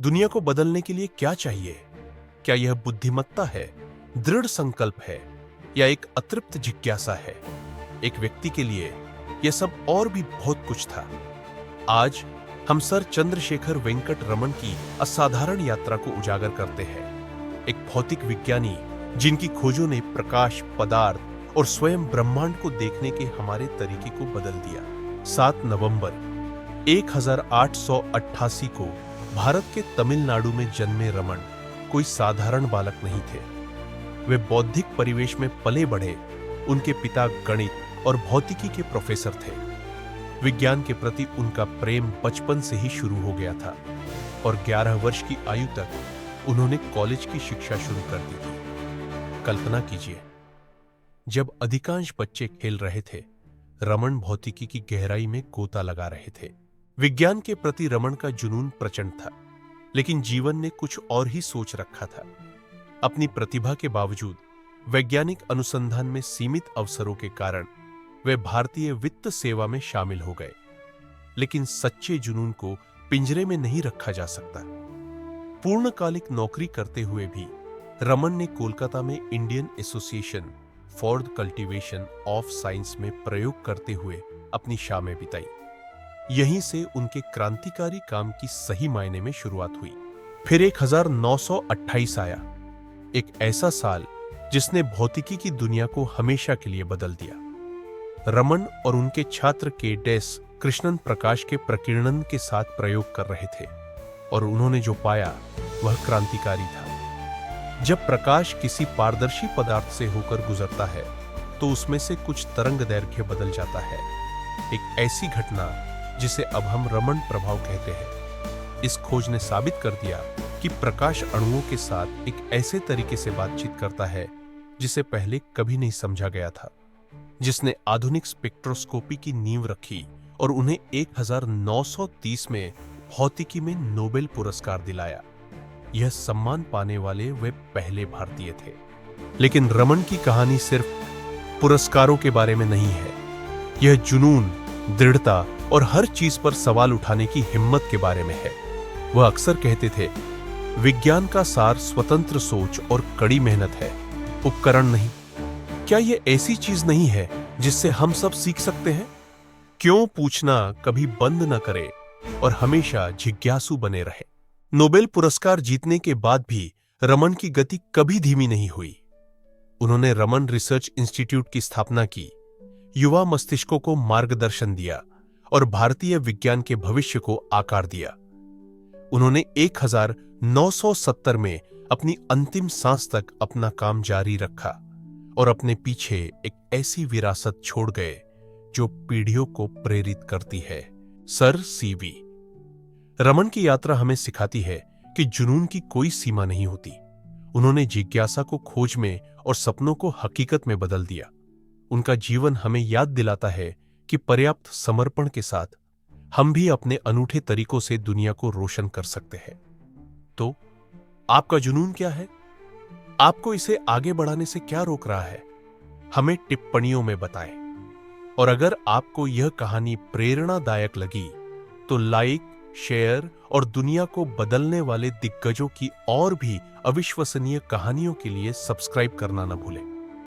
दुनिया को बदलने के लिए क्या चाहिए? क्या यह बुद्धिमत्ता है, दृढ़ संकल्प है, या एक अतृप्त जिज्ञासा है? एक व्यक्ति के लिए यह सब और भी बहुत कुछ था। आज हम सर चंद्रशेखर वेंकट रमन की असाधारण यात्रा को उजागर करते हैं। एक भौतिक विज्ञानी जिनकी खोजों ने प्रकाश, पदार्थ और स्वयं ब्रह्मांड को देखने के हमारे तरीके को बदल दिया। 7 नवंबर 1888 को भारत के तमिलनाडु में जन्मे रमन कोई साधारण बालक नहीं थे। वे बौद्धिक परिवेश में पले बढ़े। उनके पिता गणित और भौतिकी के प्रोफेसर थे। विज्ञान के प्रति उनका प्रेम बचपन से ही शुरू हो गया था और 11 वर्ष की आयु तक उन्होंने कॉलेज की शिक्षा शुरू कर दी थी। कल्पना कीजिए, जब अधिकांश बच्चे खेल रहे थे, रमन भौतिकी की गहराई में गोता लगा रहे थे। विज्ञान के प्रति रमन का जुनून प्रचंड था, लेकिन जीवन ने कुछ और ही सोच रखा था। अपनी प्रतिभा के बावजूद वैज्ञानिक अनुसंधान में सीमित अवसरों के कारण वे भारतीय वित्त सेवा में शामिल हो गए। लेकिन सच्चे जुनून को पिंजरे में नहीं रखा जा सकता। पूर्णकालिक नौकरी करते हुए भी रमन ने कोलकाता में Indian association for the cultivation of science में प्रयोग करते हुए अपनी शामें बिताई। यहीं से उनके क्रांतिकारी काम की सही मायने में शुरुआत हुई। फिर 1928 आया, एक ऐसा साल जिसने भौतिकी की दुनिया को हमेशा के लिए बदल दिया। रमन और उनके छात्र के डेस कृष्णन प्रकाश के प्रकीर्णन के साथ प्रयोग कर रहे थे और उन्होंने जो पाया वह क्रांतिकारी था। जब प्रकाश किसी पारदर्शी पदार्थ से होकर गुजरता है तो उसमें से कुछ तरंग दैर्घ्य बदल जाता है। एक ऐसी घटना जिसे अब हम रमन प्रभाव कहते हैं। इस खोज ने साबित कर दिया कि प्रकाश अणुओं के साथ एक ऐसे तरीके से बातचीत करता है जिसे पहले कभी नहीं समझा गया था, जिसने आधुनिक स्पेक्ट्रोस्कोपी की नींव रखी और उन्हें 1930 में भौतिकी में नोबेल पुरस्कार दिलाया। यह सम्मान पाने वाले वे पहले भारतीय थे। लेकिन रमन की कहानी सिर्फ पुरस्कारों के बारे में नहीं है। यह जुनून, दृढ़ता और हर चीज पर सवाल उठाने की हिम्मत के बारे में है। वह अक्सर कहते थे, विज्ञान का सार स्वतंत्र सोच और कड़ी मेहनत है, उपकरण नहीं। क्या यह ऐसी चीज नहीं है जिससे हम सब सीख सकते हैं? क्यों पूछना कभी बंद न करे और हमेशा जिज्ञासु बने रहे। नोबेल पुरस्कार जीतने के बाद भी रमन की गति कभी धीमी नहीं हुई। उन्होंने रमन रिसर्च इंस्टीट्यूट की स्थापना की, युवा मस्तिष्कों को मार्गदर्शन दिया और भारतीय विज्ञान के भविष्य को आकार दिया। उन्होंने 1970 में अपनी अंतिम सांस तक अपना काम जारी रखा और अपने पीछे एक ऐसी विरासत छोड़ गए जो पीढ़ियों को प्रेरित करती है। सर सीवी रमन की यात्रा हमें सिखाती है कि जुनून की कोई सीमा नहीं होती। उन्होंने जिज्ञासा को खोज में और सपनों को हकीकत में बदल दिया। उनका जीवन हमें याद दिलाता है कि पर्याप्त समर्पण के साथ हम भी अपने अनूठे तरीकों से दुनिया को रोशन कर सकते हैं। तो आपका जुनून क्या है? आपको इसे आगे बढ़ाने से क्या रोक रहा है? हमें टिप्पणियों में बताएं। और अगर आपको यह कहानी प्रेरणादायक लगी तो लाइक, शेयर और दुनिया को बदलने वाले दिग्गजों की और भी अविश्वसनीय कहानियों के लिए सब्सक्राइब करना न भूलें।